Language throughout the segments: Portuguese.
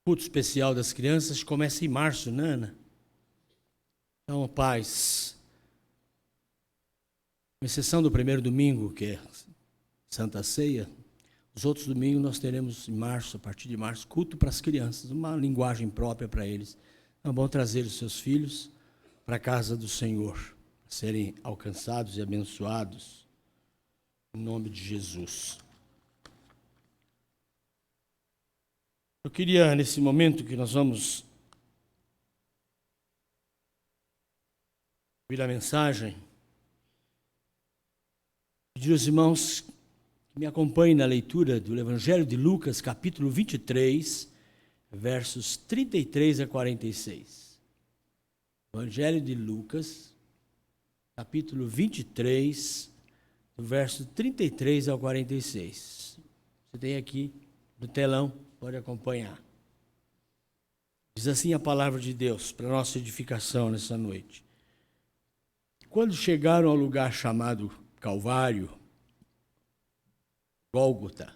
culto especial das crianças começa em março, né, Ana? Então, pais, com exceção do primeiro domingo, que é Santa Ceia, os outros domingos nós teremos em março, a partir de março, culto para as crianças, uma linguagem própria para eles. É bom trazer os seus filhos para a casa do Senhor, para serem alcançados e abençoados, em nome de Jesus. Eu queria, nesse momento que nós vamos ouvir a mensagem, pedir aos irmãos que me acompanhem na leitura do Evangelho de Lucas, capítulo 23, versos 33 a 46. Evangelho de Lucas, capítulo 23, do verso 33 ao 46. Você tem aqui no telão, pode acompanhar. Diz assim a palavra de Deus, para nossa edificação nessa noite. Quando chegaram ao lugar chamado Calvário, Gólgota,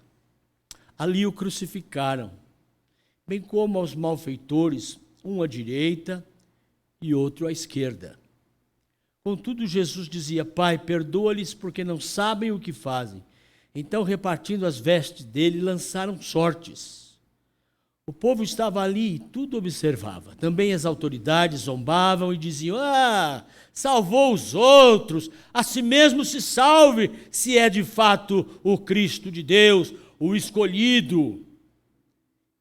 ali o crucificaram, bem como aos malfeitores, um à direita e outro à esquerda. Contudo, Jesus dizia: Pai, perdoa-lhes porque não sabem o que fazem. Então, repartindo as vestes dele, lançaram sortes. O povo estava ali e tudo observava. Também as autoridades zombavam e diziam: salvou os outros, a si mesmo se salve, se é de fato o Cristo de Deus, o escolhido.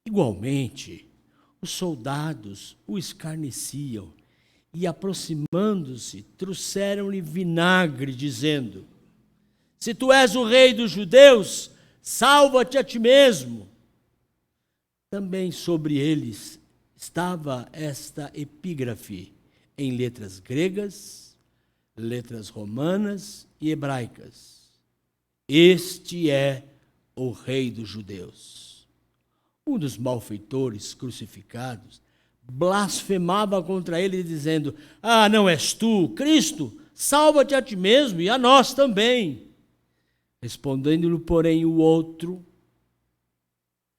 Igualmente, os soldados o escarneciam e, aproximando-se, trouxeram-lhe vinagre, dizendo: se tu és o rei dos judeus, salva-te a ti mesmo. Também sobre eles estava esta epígrafe, em letras gregas, letras romanas e hebraicas: este é o rei dos judeus. Um dos malfeitores crucificados blasfemava contra ele, dizendo: não és tu, Cristo? Salva-te a ti mesmo e a nós também. Respondendo-lhe, porém, o outro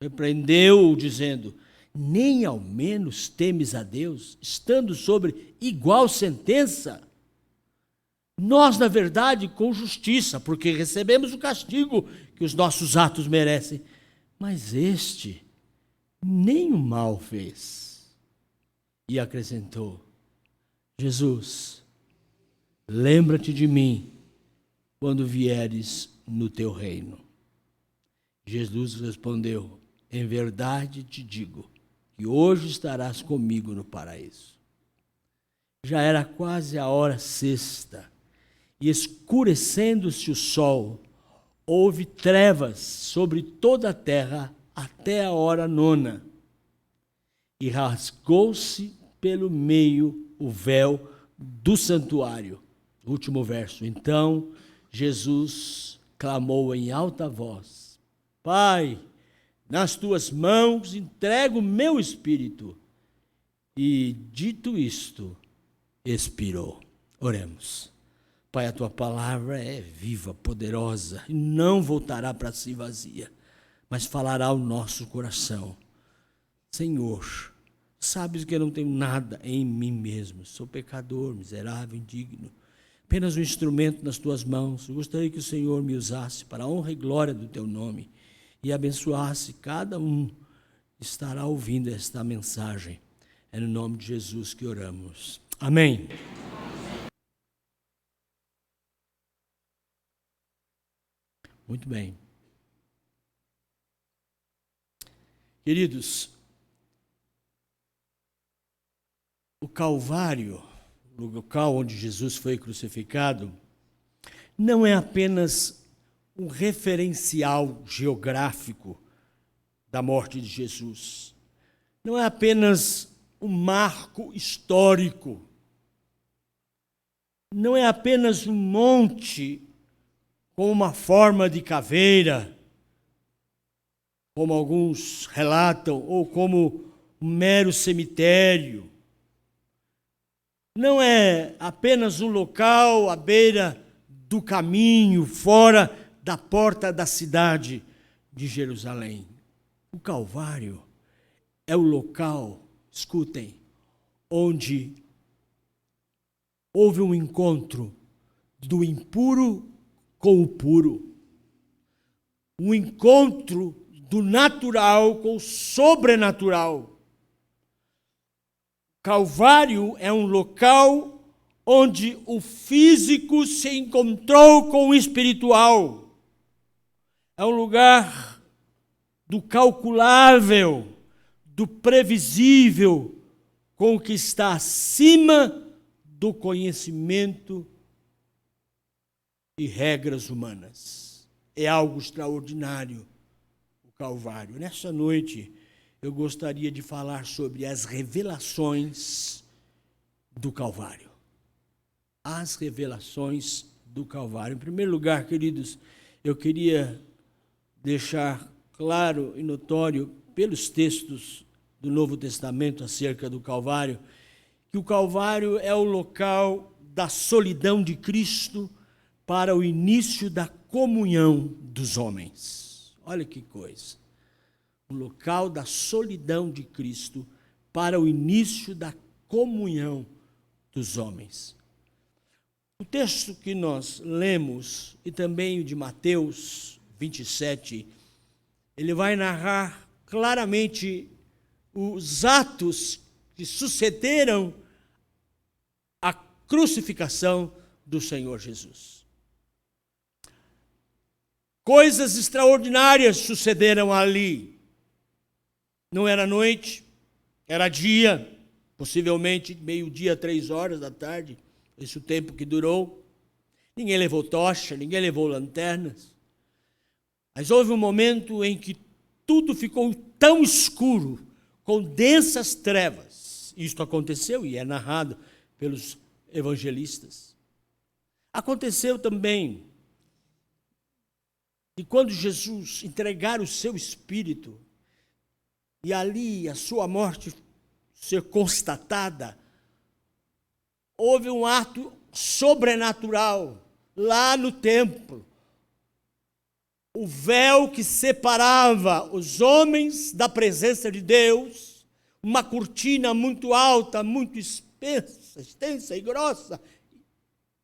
repreendeu-o, dizendo: nem ao menos temes a Deus, estando sobre igual sentença? Nós, na verdade, com justiça, porque recebemos o castigo que os nossos atos merecem. Mas este nem o mal fez. E acrescentou: Jesus, lembra-te de mim quando vieres no teu reino. Jesus respondeu: em verdade te digo que hoje estarás comigo no paraíso. Já era quase a hora sexta, e escurecendo-se o sol, houve trevas sobre toda a terra até a hora nona. E rasgou-se pelo meio o véu do santuário. Último verso. Então Jesus clamou em alta voz: Pai, nas tuas mãos entrego o meu espírito. E, dito isto, expirou. Oremos. Pai, a tua palavra é viva, poderosa, e não voltará para si vazia, mas falará ao nosso coração. Senhor, sabes que eu não tenho nada em mim mesmo, sou pecador, miserável, indigno, apenas um instrumento nas tuas mãos. Eu gostaria que o Senhor me usasse para a honra e glória do teu nome e abençoasse cada um que estará ouvindo esta mensagem. É no nome de Jesus que oramos. Amém. Muito bem. Queridos, o Calvário, o local onde Jesus foi crucificado, não é apenas um referencial geográfico da morte de Jesus. Não é apenas um marco histórico. Não é apenas um monte com uma forma de caveira, como alguns relatam, ou como um mero cemitério. Não é apenas um local à beira do caminho, fora da porta da cidade de Jerusalém. O Calvário é o local, escutem, onde houve um encontro do impuro com o puro. Um encontro do natural com o sobrenatural. Calvário é um local onde o físico se encontrou com o espiritual. É um lugar do calculável, do previsível, com o que está acima do conhecimento e regras humanas. É algo extraordinário o Calvário. Nessa noite, eu gostaria de falar sobre as revelações do Calvário. As revelações do Calvário. Em primeiro lugar, queridos, eu queria deixar claro e notório, pelos textos do Novo Testamento acerca do Calvário, que o Calvário é o local da solidão de Cristo para o início da comunhão dos homens. Olha que coisa. O local da solidão de Cristo para o início da comunhão dos homens. O texto que nós lemos, e também o de Mateus 27, ele vai narrar claramente os atos que sucederam à crucificação do Senhor Jesus. Coisas extraordinárias sucederam ali. Não era noite, era dia, possivelmente meio-dia, 3 horas da tarde, esse é o tempo que durou. Ninguém levou tocha, ninguém levou lanternas. Mas houve um momento em que tudo ficou tão escuro, com densas trevas. Isto aconteceu e é narrado pelos evangelistas. Aconteceu também que quando Jesus entregar o seu espírito e ali a sua morte ser constatada, houve um ato sobrenatural lá no templo. O véu que separava os homens da presença de Deus, uma cortina muito alta, muito espessa, extensa e grossa,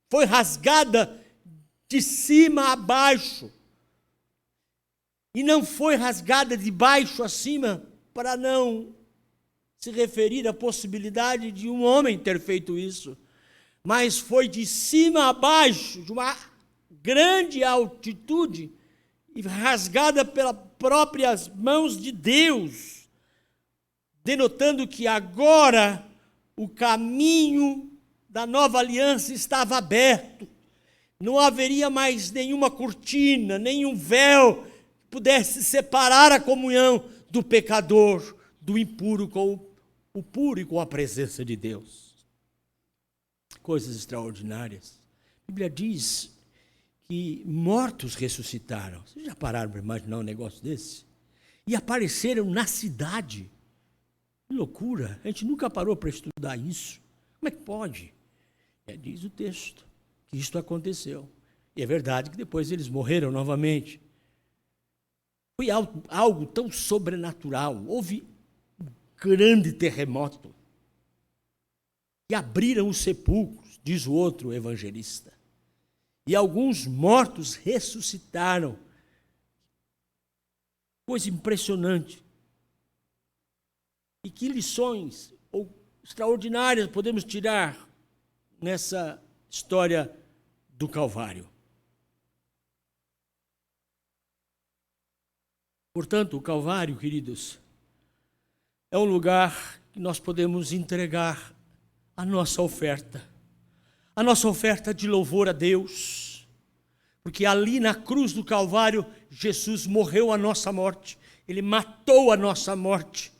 foi rasgada de cima a baixo. E não foi rasgada de baixo a cima para não se referir à possibilidade de um homem ter feito isso, mas foi de cima a baixo, de uma grande altitude, e rasgada pelas próprias mãos de Deus, denotando que agora o caminho da nova aliança estava aberto. Não haveria mais nenhuma cortina, nenhum véu que pudesse separar a comunhão do pecador, do impuro com o puro e com a presença de Deus. Coisas extraordinárias. A Bíblia diz que mortos ressuscitaram. Vocês já pararam para imaginar um negócio desse? E apareceram na cidade. Que loucura! A gente nunca parou para estudar isso. Como é que pode? Diz o texto que isto aconteceu. E é verdade que depois eles morreram novamente. Foi algo tão sobrenatural. Houve um grande terremoto. E abriram os sepulcros, diz o outro evangelista. E alguns mortos ressuscitaram. Coisa impressionante. E que lições extraordinárias podemos tirar nessa história do Calvário. Portanto, o Calvário, queridos, é um lugar que nós podemos entregar a nossa oferta de louvor a Deus, porque ali na cruz do Calvário, Jesus morreu a nossa morte, Ele matou a nossa morte.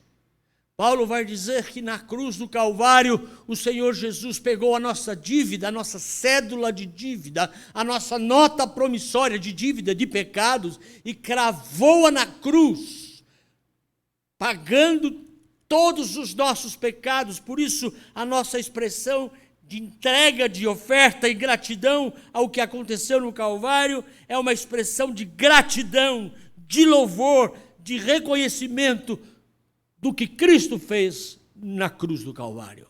Paulo vai dizer que na cruz do Calvário, o Senhor Jesus pegou a nossa dívida, a nossa cédula de dívida, a nossa nota promissória de dívida de pecados e cravou-a na cruz, pagando todos os nossos pecados. Por isso, a nossa expressão de entrega, de oferta e gratidão ao que aconteceu no Calvário é uma expressão de gratidão, de louvor, de reconhecimento do que Cristo fez na cruz do Calvário.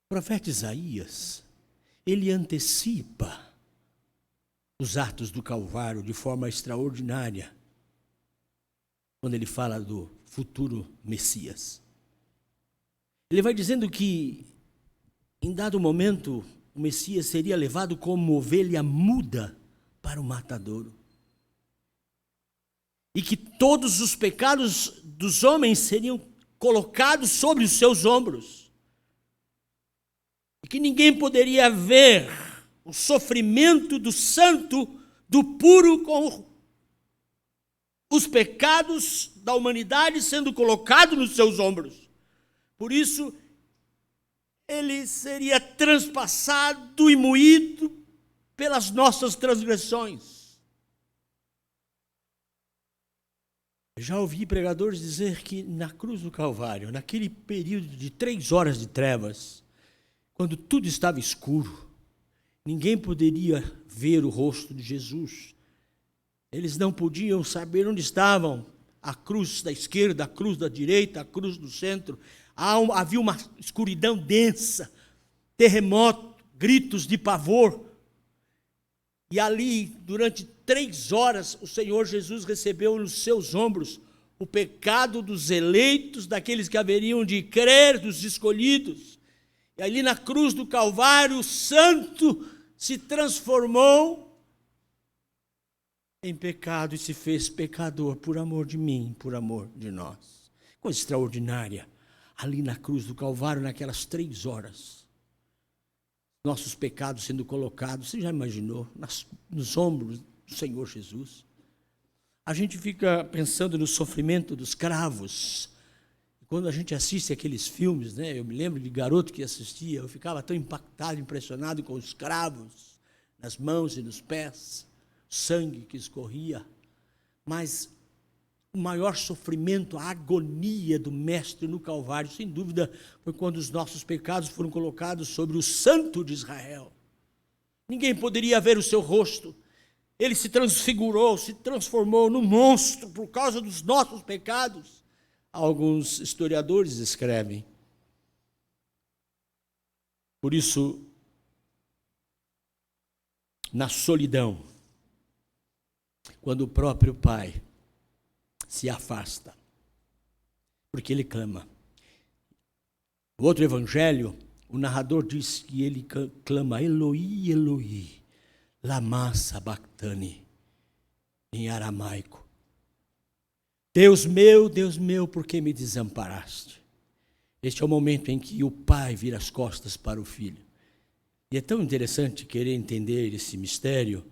O profeta Isaías, ele antecipa os atos do Calvário de forma extraordinária, quando ele fala do futuro Messias. Ele vai dizendo que, em dado momento, o Messias seria levado como ovelha muda para o matadouro. E que todos os pecados dos homens seriam colocados sobre os seus ombros. E que ninguém poderia ver o sofrimento do santo, do puro, com os pecados da humanidade sendo colocados nos seus ombros. Por isso, ele seria transpassado e moído pelas nossas transgressões. Já ouvi pregadores dizer que na cruz do Calvário, naquele período de 3 horas de trevas, quando tudo estava escuro, ninguém poderia ver o rosto de Jesus. Eles não podiam saber onde estavam a cruz da esquerda, a cruz da direita, a cruz do centro. Havia uma escuridão densa, terremoto, gritos de pavor. E ali, durante 3 horas, o Senhor Jesus recebeu nos seus ombros o pecado dos eleitos, daqueles que haveriam de crer, dos escolhidos. E ali na cruz do Calvário, o santo se transformou em pecado e se fez pecador por amor de mim, por amor de nós. Coisa extraordinária. Ali na cruz do Calvário, naquelas 3 horas, nossos pecados sendo colocados, você já imaginou, nos ombros do Senhor Jesus? A gente fica pensando no sofrimento dos cravos. Quando a gente assiste aqueles filmes, né, eu me lembro de garoto que assistia, eu ficava tão impactado, impressionado com os cravos nas mãos e nos pés, sangue que escorria. Mas o maior sofrimento, a agonia do Mestre no Calvário, sem dúvida, foi quando os nossos pecados foram colocados sobre o Santo de Israel. Ninguém poderia ver o seu rosto. Ele se transfigurou, se transformou num monstro por causa dos nossos pecados. Alguns historiadores escrevem. Por isso, na solidão, quando o próprio Pai se afasta, porque ele clama. No outro evangelho, o narrador diz que ele clama Eloi, Eloi, lama sabachthani, em aramaico. Deus meu, por que me desamparaste? Este é o momento em que o pai vira as costas para o filho. E é tão interessante querer entender esse mistério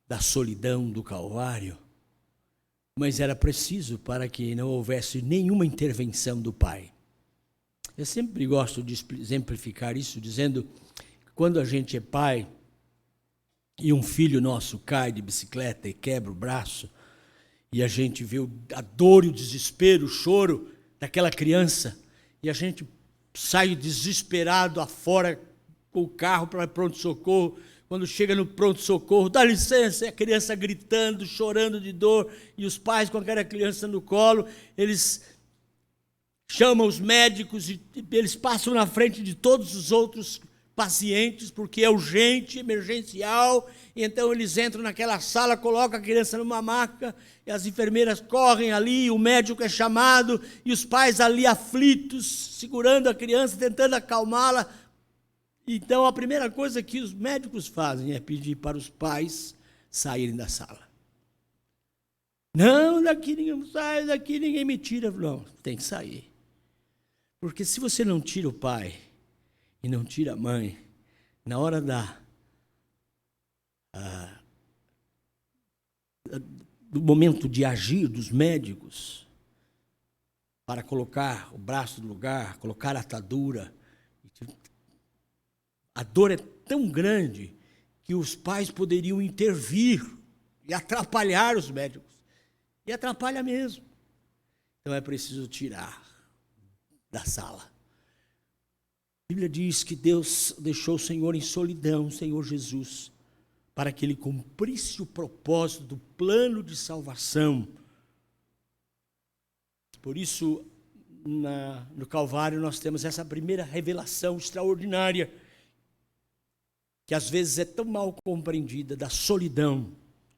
da solidão do Calvário, mas era preciso para que não houvesse nenhuma intervenção do pai. Eu sempre gosto de exemplificar isso, dizendo que quando a gente é pai e um filho nosso cai de bicicleta e quebra o braço, e a gente vê a dor e o desespero, o choro daquela criança, e a gente sai desesperado afora com o carro para pronto-socorro. Quando chega no pronto-socorro, dá licença, e a criança gritando, chorando de dor, e os pais com aquela criança no colo, eles chamam os médicos e eles passam na frente de todos os outros pacientes, porque é urgente, emergencial, e então eles entram naquela sala, colocam a criança numa maca, e as enfermeiras correm ali, o médico é chamado, e os pais ali aflitos, segurando a criança, tentando acalmá-la. Então a primeira coisa que os médicos fazem é pedir para os pais saírem da sala. Não, daqui ninguém sai, daqui ninguém me tira. Não, tem que sair. Porque se você não tira o pai e não tira a mãe, na hora do momento de agir dos médicos, para colocar o braço no lugar, colocar a atadura, a dor é tão grande que os pais poderiam intervir e atrapalhar os médicos. E atrapalha mesmo. Então é preciso tirar da sala. A Bíblia diz que Deus deixou o Senhor em solidão, o Senhor Jesus, para que ele cumprisse o propósito do plano de salvação. Por isso, no Calvário, nós temos essa primeira revelação extraordinária, que às vezes é tão mal compreendida, da solidão,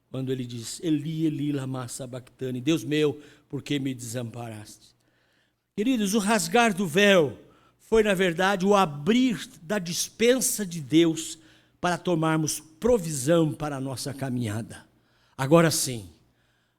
quando ele diz, Eli, Eli, lama sabachthani, Deus meu, por que me desamparaste? Queridos, o rasgar do véu foi, na verdade, o abrir da despensa de Deus para tomarmos provisão para a nossa caminhada. Agora sim,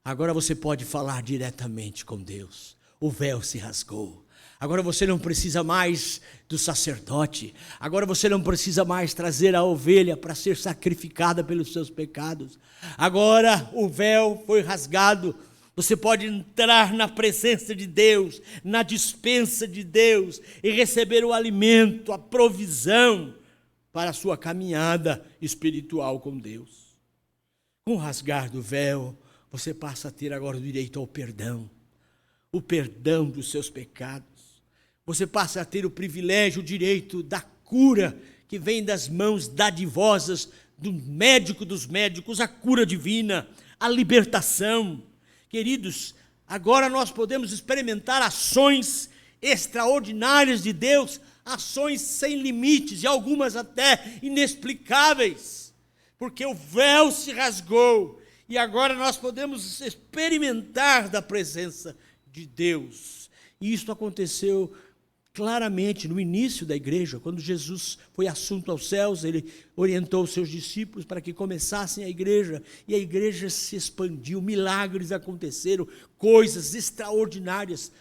agora você pode falar diretamente com Deus. O véu se rasgou. Agora você não precisa mais do sacerdote. Agora você não precisa mais trazer a ovelha para ser sacrificada pelos seus pecados. Agora o véu foi rasgado. Você pode entrar na presença de Deus, na despensa de Deus e receber o alimento, a provisão para a sua caminhada espiritual com Deus. Com o rasgar do véu, você passa a ter agora o direito ao perdão. O perdão dos seus pecados. Você passa a ter o privilégio, o direito da cura que vem das mãos dadivosas do médico dos médicos, a cura divina, a libertação. Queridos, agora nós podemos experimentar ações extraordinárias de Deus, ações sem limites e algumas até inexplicáveis, porque o véu se rasgou e agora nós podemos experimentar da presença de Deus. E isso aconteceu claramente no início da igreja, quando Jesus foi assunto aos céus, ele orientou os seus discípulos para que começassem a igreja, e a igreja se expandiu, milagres aconteceram, coisas extraordinárias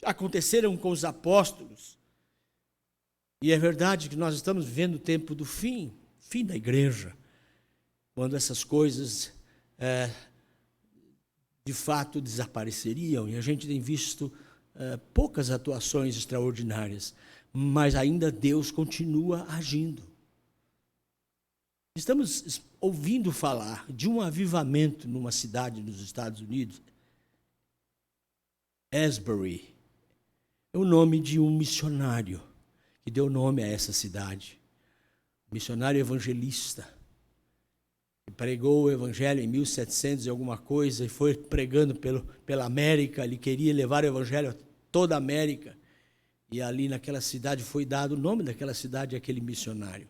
aconteceram com os apóstolos. E é verdade que nós estamos vivendo o tempo do fim da igreja, quando essas coisas de fato desapareceriam, e a gente tem visto poucas atuações extraordinárias, mas ainda Deus continua agindo. Estamos ouvindo falar de um avivamento numa cidade nos Estados Unidos. Asbury é o nome de um missionário que deu nome a essa cidade. Missionário evangelista. Pregou o evangelho em 1700 e alguma coisa e foi pregando pela América. Ele queria levar o evangelho a toda a América. E ali naquela cidade foi dado o nome daquela cidade àquele missionário.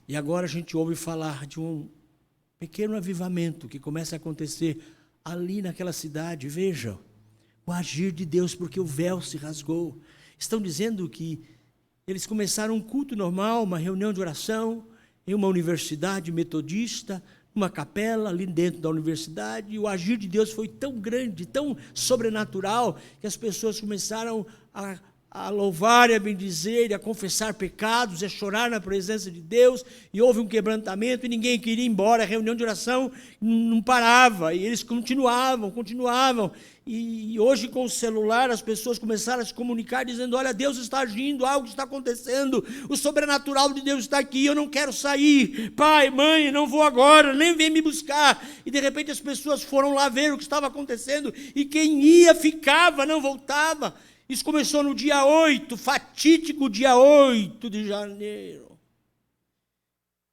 E agora a gente ouve falar de um pequeno avivamento que começa a acontecer ali naquela cidade. Vejam, o agir de Deus, porque o véu se rasgou. Estão dizendo que eles começaram um culto normal, uma reunião de oração, em uma universidade metodista, uma capela ali dentro da universidade, e o agir de Deus foi tão grande, tão sobrenatural, que as pessoas começaram a louvar e a bendizer, e a confessar pecados, e a chorar na presença de Deus, e houve um quebrantamento, e ninguém queria ir embora, a reunião de oração não parava, e eles continuavam, e hoje com o celular as pessoas começaram a se comunicar dizendo, olha, Deus está agindo, algo está acontecendo, o sobrenatural de Deus está aqui, eu não quero sair, pai, mãe, não vou agora, nem vem me buscar, e de repente as pessoas foram lá ver o que estava acontecendo, e quem ia ficava, não voltava. Isso começou no dia 8, fatídico dia 8 de janeiro.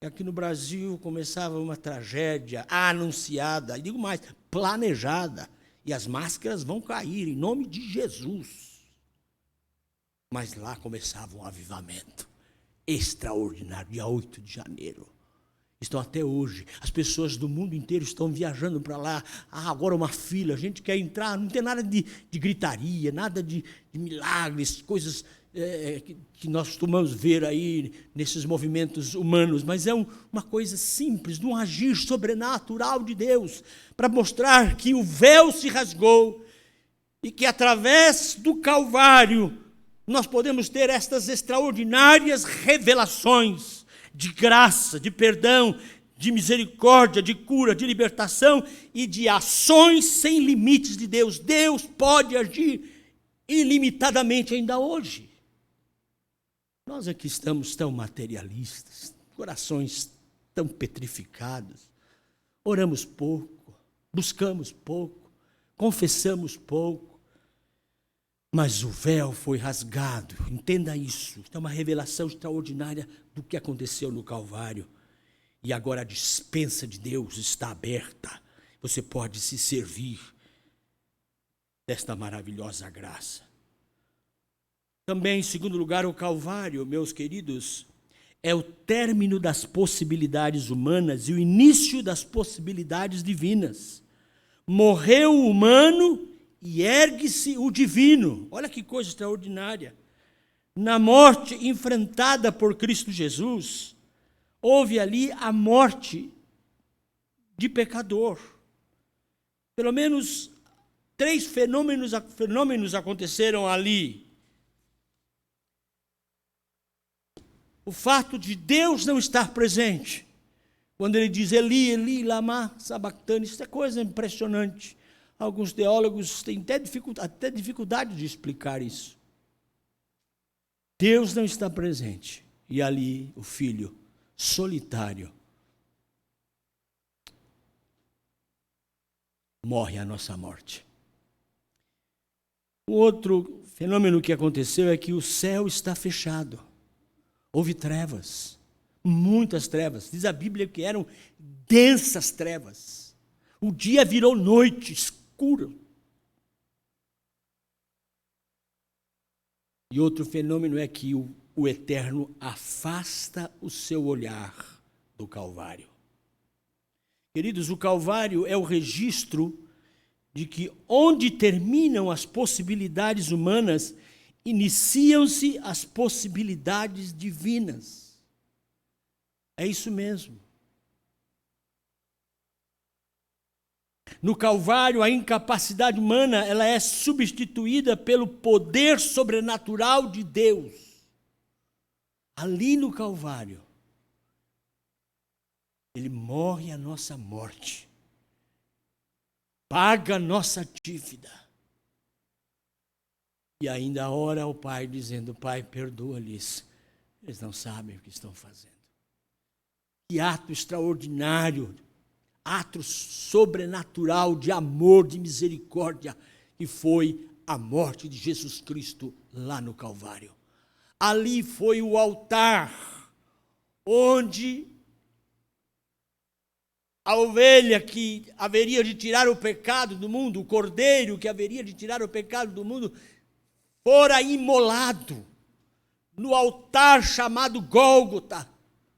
E aqui no Brasil começava uma tragédia anunciada, e digo mais, planejada. E as máscaras vão cair em nome de Jesus. Mas lá começava um avivamento extraordinário, dia 8 de janeiro. Estão até hoje. As pessoas do mundo inteiro estão viajando para lá. Agora uma fila, a gente quer entrar, não tem nada de gritaria, nada de milagres, coisas que nós costumamos ver aí nesses movimentos humanos, mas é uma coisa simples, de um agir sobrenatural de Deus, para mostrar que o véu se rasgou e que através do Calvário nós podemos ter estas extraordinárias revelações de graça, de perdão, de misericórdia, de cura, de libertação e de ações sem limites de Deus. Deus pode agir ilimitadamente ainda hoje. Nós aqui estamos tão materialistas, corações tão petrificados, oramos pouco, buscamos pouco, confessamos pouco, mas o véu foi rasgado, entenda isso, é uma revelação extraordinária do que aconteceu no Calvário. E agora a despensa de Deus está aberta. Você pode se servir desta maravilhosa graça. Também, em segundo lugar, o Calvário, meus queridos, é o término das possibilidades humanas e o início das possibilidades divinas. Morreu o humano e ergue-se o divino. Olha que coisa extraordinária. Na morte enfrentada por Cristo Jesus, houve ali a morte de pecador. Pelo menos 3 fenômenos aconteceram ali. O fato de Deus não estar presente. Quando ele diz Eli, Eli, lama sabachthani, isso é coisa impressionante. Alguns teólogos têm até dificuldade de explicar isso. Deus não está presente. E ali o Filho solitário morre a nossa morte. O outro fenômeno que aconteceu é que o céu está fechado. Houve trevas, muitas trevas. Diz a Bíblia que eram densas trevas. O dia virou noite, escuro. E outro fenômeno é que o Eterno afasta o seu olhar do Calvário. Queridos, o Calvário é o registro de que onde terminam as possibilidades humanas, iniciam-se as possibilidades divinas. É isso mesmo. No Calvário, a incapacidade humana ela é substituída pelo poder sobrenatural de Deus. Ali no Calvário, ele morre a nossa morte, paga a nossa dívida. E ainda ora ao Pai, dizendo, Pai, perdoa-lhes, eles não sabem o que estão fazendo. Que ato extraordinário, ato sobrenatural de amor, de misericórdia, que foi a morte de Jesus Cristo lá no Calvário. Ali foi o altar, onde a ovelha que haveria de tirar o pecado do mundo, o cordeiro que haveria de tirar o pecado do mundo, fora imolado no altar chamado Gólgota,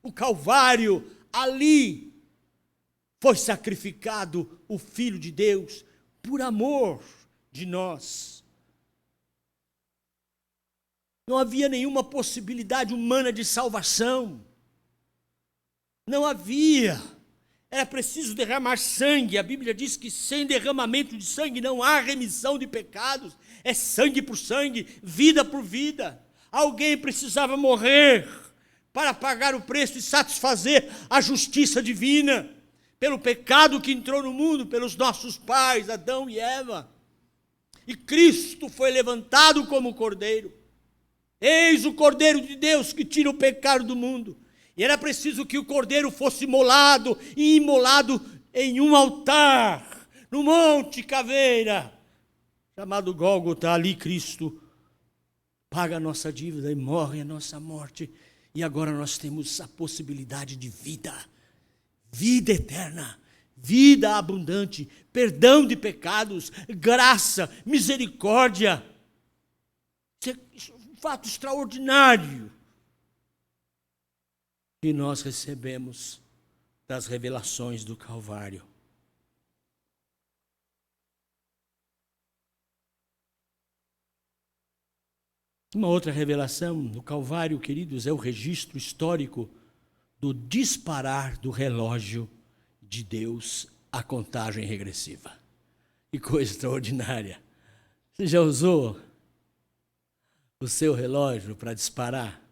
o Calvário. Ali foi sacrificado o Filho de Deus por amor de nós. Não havia nenhuma possibilidade humana de salvação. Não havia. Era preciso derramar sangue. A Bíblia diz que sem derramamento de sangue não há remissão de pecados. É sangue por sangue, vida por vida. Alguém precisava morrer para pagar o preço e satisfazer a justiça divina pelo pecado que entrou no mundo, pelos nossos pais, Adão e Eva. E Cristo foi levantado como cordeiro. Eis o Cordeiro de Deus que tira o pecado do mundo. E era preciso que o cordeiro fosse imolado, e imolado em um altar, no Monte Caveira, chamado Gólgota. Ali Cristo paga a nossa dívida e morre a nossa morte. E agora nós temos a possibilidade de vida, vida eterna, vida abundante, perdão de pecados, graça, misericórdia. Isso é um fato extraordinário que nós recebemos das revelações do Calvário. Uma outra revelação do Calvário, queridos, é o registro histórico do disparar do relógio de Deus à contagem regressiva. Que coisa extraordinária! Você já usou o seu relógio para disparar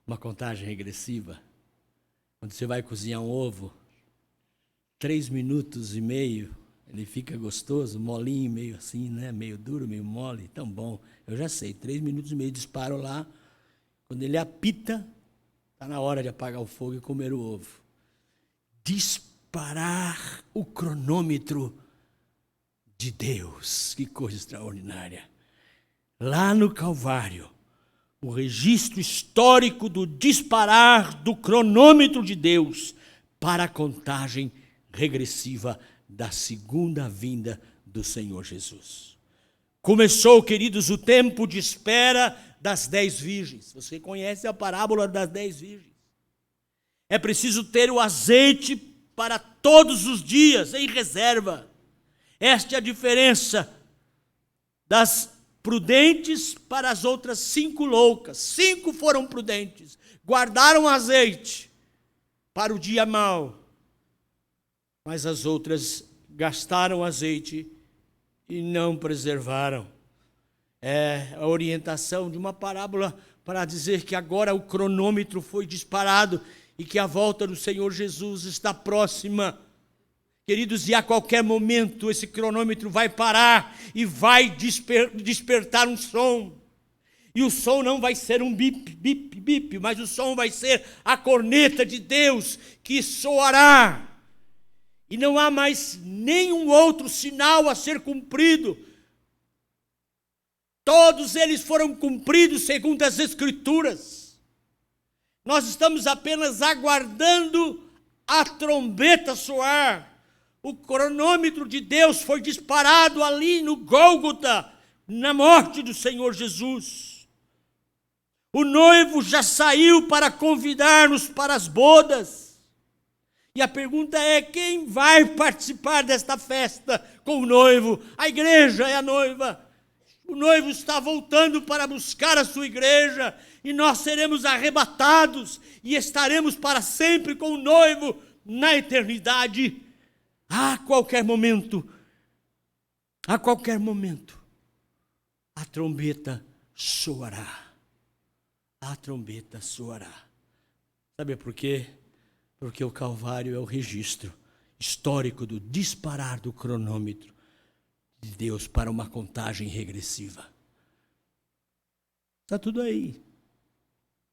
uma contagem regressiva? Quando você vai cozinhar um ovo, 3,5 minutos, ele fica gostoso, molinho, meio assim, né? Meio duro, meio mole, tão bom. Eu já sei, 3,5 minutos, disparo lá. Quando ele apita, está na hora de apagar o fogo e comer o ovo. Disparar o cronômetro de Deus, que coisa extraordinária. Lá no Calvário, o registro histórico do disparar do cronômetro de Deus para a contagem regressiva da segunda vinda do Senhor Jesus. Começou, queridos, o tempo de espera das 10 virgens. Você conhece a parábola das 10 virgens. É preciso ter o azeite para todos os dias, em reserva. Esta é a diferença das prudentes para as outras 5 loucas. 5 foram prudentes, guardaram azeite para o dia mau, mas as outras gastaram azeite e não preservaram. É a orientação de uma parábola para dizer que agora o cronômetro foi disparado e que a volta do Senhor Jesus está próxima. Queridos, e a qualquer momento esse cronômetro vai parar e vai despertar um som. E o som não vai ser um bip, bip, bip, mas o som vai ser a corneta de Deus que soará. E não há mais nenhum outro sinal a ser cumprido. Todos eles foram cumpridos segundo as Escrituras. Nós estamos apenas aguardando a trombeta soar. O cronômetro de Deus foi disparado ali no Gólgota, na morte do Senhor Jesus. O noivo já saiu para convidar-nos para as bodas. E a pergunta é: quem vai participar desta festa com o noivo? A igreja é a noiva. O noivo está voltando para buscar a sua igreja e nós seremos arrebatados e estaremos para sempre com o noivo na eternidade. A qualquer momento, a trombeta soará. A trombeta soará. Sabe por quê? Porque o Calvário é o registro histórico do disparar do cronômetro de Deus para uma contagem regressiva. Está tudo aí.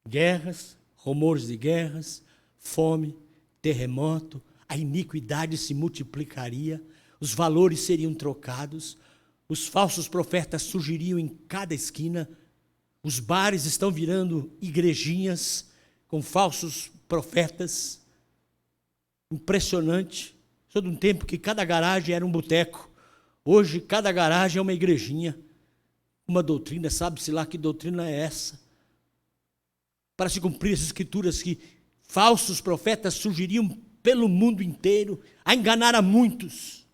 Guerras, rumores de guerras, fome, terremoto, a iniquidade se multiplicaria, os valores seriam trocados, os falsos profetas surgiriam em cada esquina, os bares estão virando igrejinhas com falsos profetas. Impressionante. Sou de um tempo que cada garagem era um boteco. Hoje, cada garagem é uma igrejinha. Uma doutrina, sabe-se lá que doutrina é essa? Para se cumprir as escrituras que falsos profetas surgiriam pelo mundo inteiro, a enganar a muitos.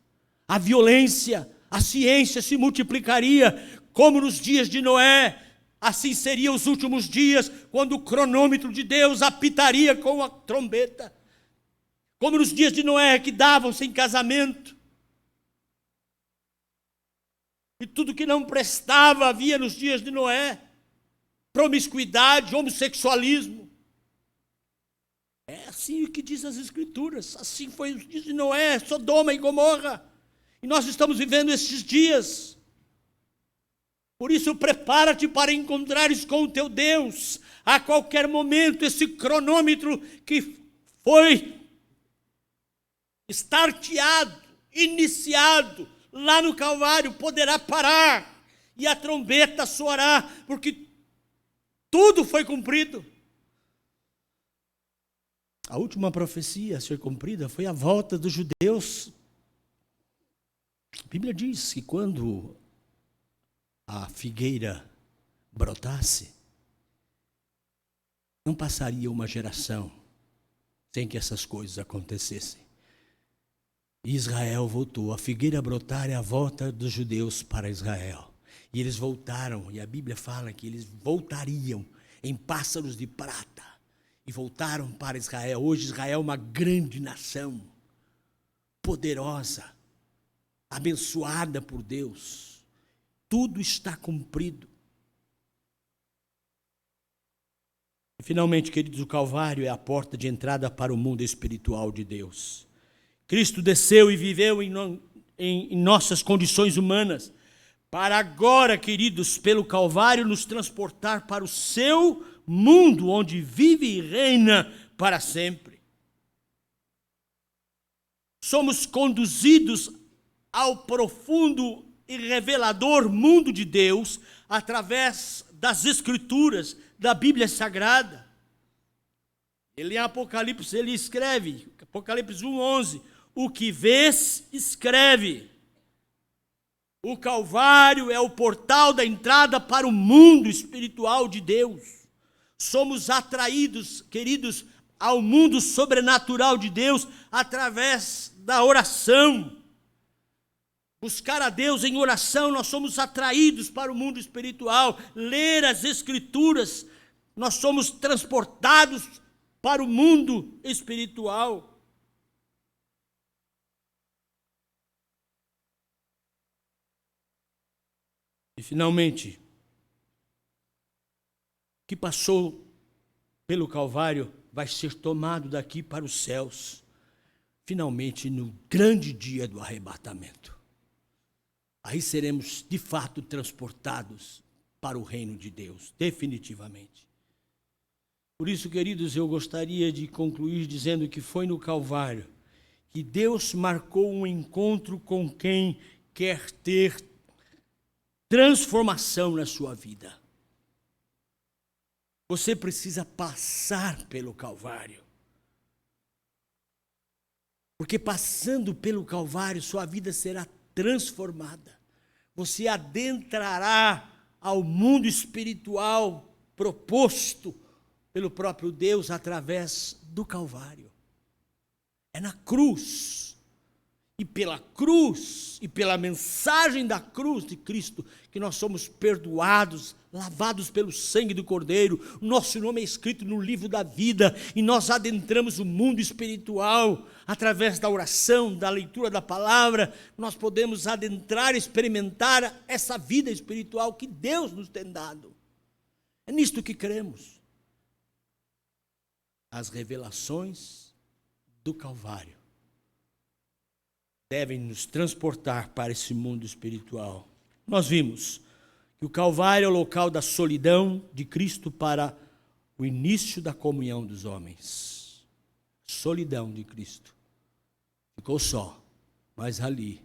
A violência, a ciência se multiplicaria, como nos dias de Noé. Assim seriam os últimos dias, quando o cronômetro de Deus apitaria com a trombeta. Como nos dias de Noé, que davam-se em casamento. E tudo que não prestava havia nos dias de Noé. Promiscuidade, homossexualismo. É assim o que diz as Escrituras. Assim foi os dias de Noé, Sodoma e Gomorra. E nós estamos vivendo esses dias. Por isso, prepara-te para encontrares com o teu Deus. A qualquer momento, esse cronômetro que foi starteado, iniciado lá no Calvário, poderá parar. E a trombeta soará, porque tudo foi cumprido. A última profecia a ser cumprida foi a volta dos judeus. A Bíblia diz que quando a figueira brotasse, não passaria uma geração sem que essas coisas acontecessem. Israel voltou. A figueira brotar é a volta dos judeus para Israel. E eles voltaram, e a Bíblia fala que eles voltariam em pássaros de prata. E voltaram para Israel. Hoje Israel é uma grande nação, poderosa, abençoada por Deus. Tudo está cumprido. E finalmente, queridos, o Calvário é a porta de entrada para o mundo espiritual de Deus. Cristo desceu e viveu em nossas condições humanas, para agora, queridos, pelo Calvário, nos transportar para o seu mundo, onde vive e reina para sempre. Somos conduzidos ao profundo e revelador mundo de Deus, através das Escrituras, da Bíblia Sagrada. Ele em Apocalipse, ele escreve, Apocalipse 1:11. O que vês, escreve. O Calvário é o portal da entrada para o mundo espiritual de Deus. Somos atraídos, queridos, ao mundo sobrenatural de Deus através da oração. Buscar a Deus em oração, nós somos atraídos para o mundo espiritual. Ler as Escrituras, nós somos transportados para o mundo espiritual. E finalmente, o que passou pelo Calvário vai ser tomado daqui para os céus, finalmente no grande dia do arrebatamento. Aí seremos de fato transportados para o reino de Deus, definitivamente. Por isso, queridos, eu gostaria de concluir dizendo que foi no Calvário que Deus marcou um encontro com quem quer ter transformação na sua vida. Você precisa passar pelo Calvário. Porque passando pelo Calvário, sua vida será transformada. Você adentrará ao mundo espiritual proposto pelo próprio Deus através do Calvário. É na cruz. E pela cruz, e pela mensagem da cruz de Cristo, que nós somos perdoados, lavados pelo sangue do Cordeiro, nosso nome é escrito no livro da vida, e nós adentramos o mundo espiritual, através da oração, da leitura da palavra, nós podemos adentrar, experimentar essa vida espiritual que Deus nos tem dado. É nisto que cremos. As revelações do Calvário devem nos transportar para esse mundo espiritual. Nós vimos que o Calvário é o local da solidão de Cristo para o início da comunhão dos homens. Solidão de Cristo. Ficou só, mas ali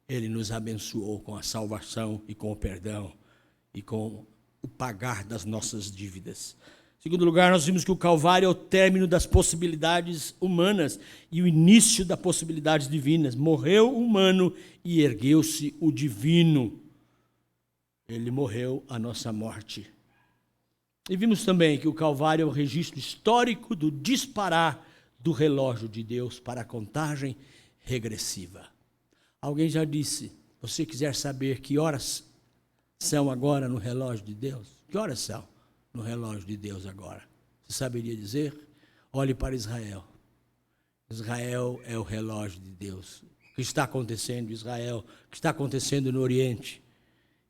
Ele nos abençoou com a salvação e com o perdão e com o pagar das nossas dívidas. Em segundo lugar, nós vimos que o Calvário é o término das possibilidades humanas e o início das possibilidades divinas. Morreu o humano e ergueu-se o divino. Ele morreu a nossa morte. E vimos também que o Calvário é o registro histórico do disparar do relógio de Deus para a contagem regressiva. Alguém já disse, você quiser saber que horas são agora no relógio de Deus? Que horas são no relógio de Deus agora? Você saberia dizer? Olhe para Israel. Israel é o relógio de Deus. O que está acontecendo em Israel? O que está acontecendo no Oriente?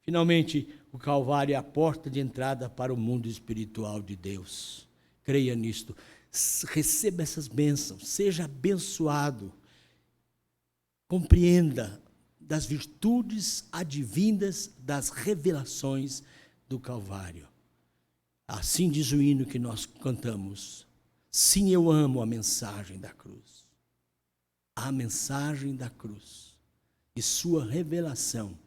Finalmente, o Calvário é a porta de entrada para o mundo espiritual de Deus. Creia nisto. Receba essas bênçãos. Seja abençoado. Compreenda das virtudes advindas das revelações do Calvário. Assim diz o hino que nós cantamos. Sim, eu amo a mensagem da cruz. A mensagem da cruz e sua revelação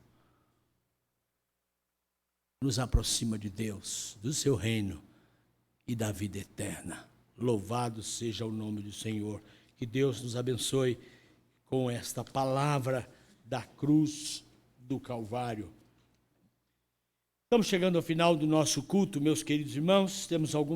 nos aproxima de Deus, do seu reino e da vida eterna. Louvado seja o nome do Senhor. Que Deus nos abençoe com esta palavra da cruz do Calvário. Estamos chegando ao final do nosso culto, meus queridos irmãos. Temos alguns